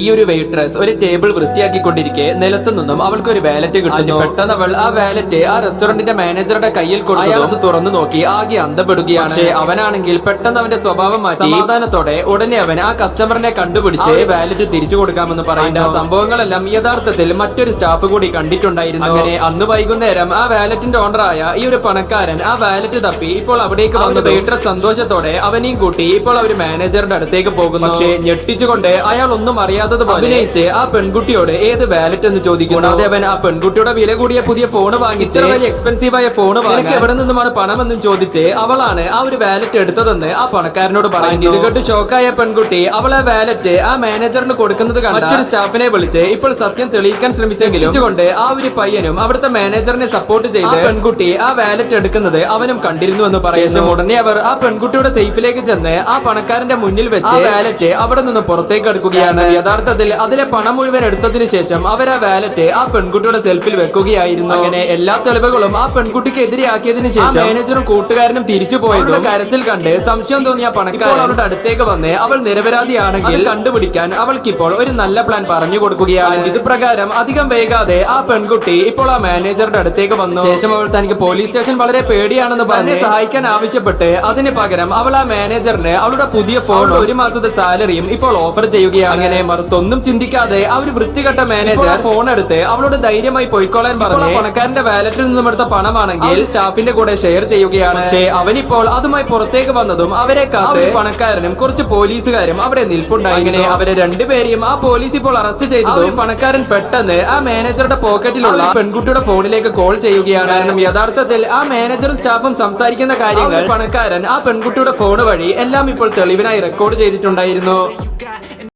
ഈ ഒരു വെയിട്രസ് ഒരു ടേബിൾ വൃത്തിയാക്കിക്കൊണ്ടിരിക്കെ നിലത്തു നിന്നും അവൾക്ക് ഒരു വാലറ്റ് കിട്ടുന്നു. പെട്ടെന്ന് അവൾ ആ വാലറ്റ് ആ റെസ്റ്റോറന്റിന്റെ മാനേജറുടെ കയ്യിൽ കൊടുത്തു. അയാൾ അത് തുറന്നു നോക്കി ആകെ അന്തപ്പെടുകയാണ്. പക്ഷേ അവനാണെങ്കിൽ പെട്ടെന്ന് അവന്റെ സ്വഭാവം മാറ്റി സമാധാനത്തോടെ ഉടനെ അവൻ ആ കസ്റ്റമറിനെ കണ്ടുപിടിച്ച് വാലറ്റ് തിരിച്ചു കൊടുക്കാമെന്ന് പറയുന്നു. സംഭവങ്ങളെല്ലാം യഥാർത്ഥത്തിൽ മറ്റൊരു സ്റ്റാഫ് കൂടി കണ്ടിട്ടുണ്ടായിരുന്നു. അങ്ങനെ അന്ന് വൈകുന്നേരം ആ വാലറ്റിന്റെ ഓണറായ ഈ ഒരു പണക്കാരൻ ആ വാലറ്റ് തപ്പി ഇപ്പോൾ അവിടേക്ക് വന്നു. വെയിട്രസ് സന്തോഷത്തോടെ അവനെയും കൂട്ടി ഇപ്പോൾ അവർ മാനേജറുടെ അടുത്തേക്ക് പോകുന്നു. പക്ഷേ ഞെട്ടിച്ചുകൊണ്ട് അയാൾ ഒന്നും അറിയാത്തതുപോലെ അഭിനയിച്ച് ആ പെൺകുട്ടിയോട് ഏത് വാലറ്റ് എന്ന് ചോദിക്കുന്നു. അവൻ ആ പെൺകുട്ടിയുടെ വില കൂടിയ പുതിയ ഫോൺ വാങ്ങിച്ച് വലിയ എക്സ്പെൻസീവായ ഫോൺ വാങ്ങി എവിടെ നിന്നുമാണ് പണമെന്നും ചോദിച്ച് അവളാണ് ആ ഒരു വാലറ്റ് എടുത്തതെന്ന് ആ പണക്കാരനോട് പറയുന്നു. ഇത് കേട്ട് ഷോക്കായ പെൺകുട്ടി അവൾ ആ വാലറ്റ് ആ മാനേജറിന് കൊടുക്കുന്നത് കണ്ട മറ്റൊരു സ്റ്റാഫിനെ വിളിച്ച് ഇപ്പോൾ സത്യം തെളിയിക്കാൻ ശ്രമിച്ചെങ്കിലും കൊണ്ട് ആ ഒരു പയ്യനും അവിടുത്തെ മാനേജറിനെ സപ്പോർട്ട് ചെയ്ത് പെൺകുട്ടി ആ വാലറ്റ് എടുക്കുന്നത് അവനും കണ്ടിരുന്നു എന്ന് പറയുന്നു. ഉടനെ അവർ ആ പെൺകുട്ടിയുടെ സേഫിലേക്ക് ചെന്ന് ആ പണക്കാരന്റെ മുന്നിൽ വെച്ച് വാലറ്റ് അവിടെ നിന്ന് പുറത്തേക്ക് എടുക്കുകയാണ്. യഥാർത്ഥത്തിൽ അതിലെ പണം മുഴുവൻ എടുത്തതിന് ശേഷം അവർ ആ വാലറ്റ് ആ പെൺകുട്ടിയുടെ സെൽഫിൽ വെക്കുകയായിരുന്നു. അങ്ങനെ എല്ലാ തെളിവുകളും ആ പെൺകുട്ടിക്ക് എതിരെയാക്കിയതിനു ശേഷം മാനേജറും കൂട്ടുകാരനും തിരിച്ചു പോയത് കരച്ചിൽ കണ്ട് സംശയം തോന്നിയ പണക്കാരൻ അവരുടെ അടുത്തേക്ക് വന്ന് അവൾ നിരപരാധിയാണെങ്കിൽ കണ്ടുപിടിക്കാൻ അവൾക്കിപ്പോൾ ഒരു നല്ല പ്ലാൻ പറഞ്ഞു കൊടുക്കുകയാണ്. ഇത് പ്രകാരം അധികം വൈകാതെ ആ പെൺകുട്ടി ഇപ്പോൾ ആ മാനേജറുടെ അടുത്തേക്ക് വന്നു. ശേഷം അവൾ തനിക്ക് പോലീസ് സ്റ്റേഷൻ വളരെ പേടിയാണെന്ന് പറഞ്ഞ് സഹായിക്കാൻ ആവശ്യപ്പെട്ട് അതിന് പകരം അവൾ ആ മാനേജറിന് അവളുടെ പുതിയ ഫോൺ 1 മാസത്തെ സാലറിയും ഇപ്പോൾ ഓഫർ ചെയ്യുകയാണ്. അങ്ങനെ മറുത്തൊന്നും ചിന്തിക്കാതെ ആ ഒരു വൃത്തികെട്ട മാനേജർ ഫോൺ എടുത്ത് അവളോട് ധൈര്യമായി പോയിക്കോളാൻ പറഞ്ഞു പണക്കാരന്റെ വാലറ്റിൽ നിന്നും എടുത്ത പണമാണെങ്കിൽ സ്റ്റാഫിന്റെ കൂടെ ഷെയർ ചെയ്യുകയാണ്. പക്ഷേ അവനിപ്പോൾ അതുമായി പുറത്തേക്ക് വന്നതും അവരെ കാത്ത് പണക്കാരനും കുറച്ച് പോലീസുകാരും അവിടെ നിൽപ്പുണ്ടായി. അങ്ങനെ അവരെ രണ്ടുപേരെയും ആ പോലീസ് ഇപ്പോൾ അറസ്റ്റ് ചെയ്തതും പണക്കാരൻ പെട്ടെന്ന് ആ മാനേജറുടെ പോക്കറ്റിലുള്ള പെൺകുട്ടിയുടെ ഫോണിലേക്ക് കോൾ ചെയ്യുകയാണ്. കാരണം യഥാർത്ഥത്തിൽ ആ മാനേജറും സ്റ്റാഫും സംസാരിക്കുന്ന കാര്യങ്ങൾ പണക്കാരൻ ആ പെൺകുട്ടിയുടെ ഫോൺ വഴി എല്ലാം ഇപ്പോൾ തെളിവിനായി റെക്കോർഡ് ചെയ്തിട്ടുണ്ടായിരുന്നു.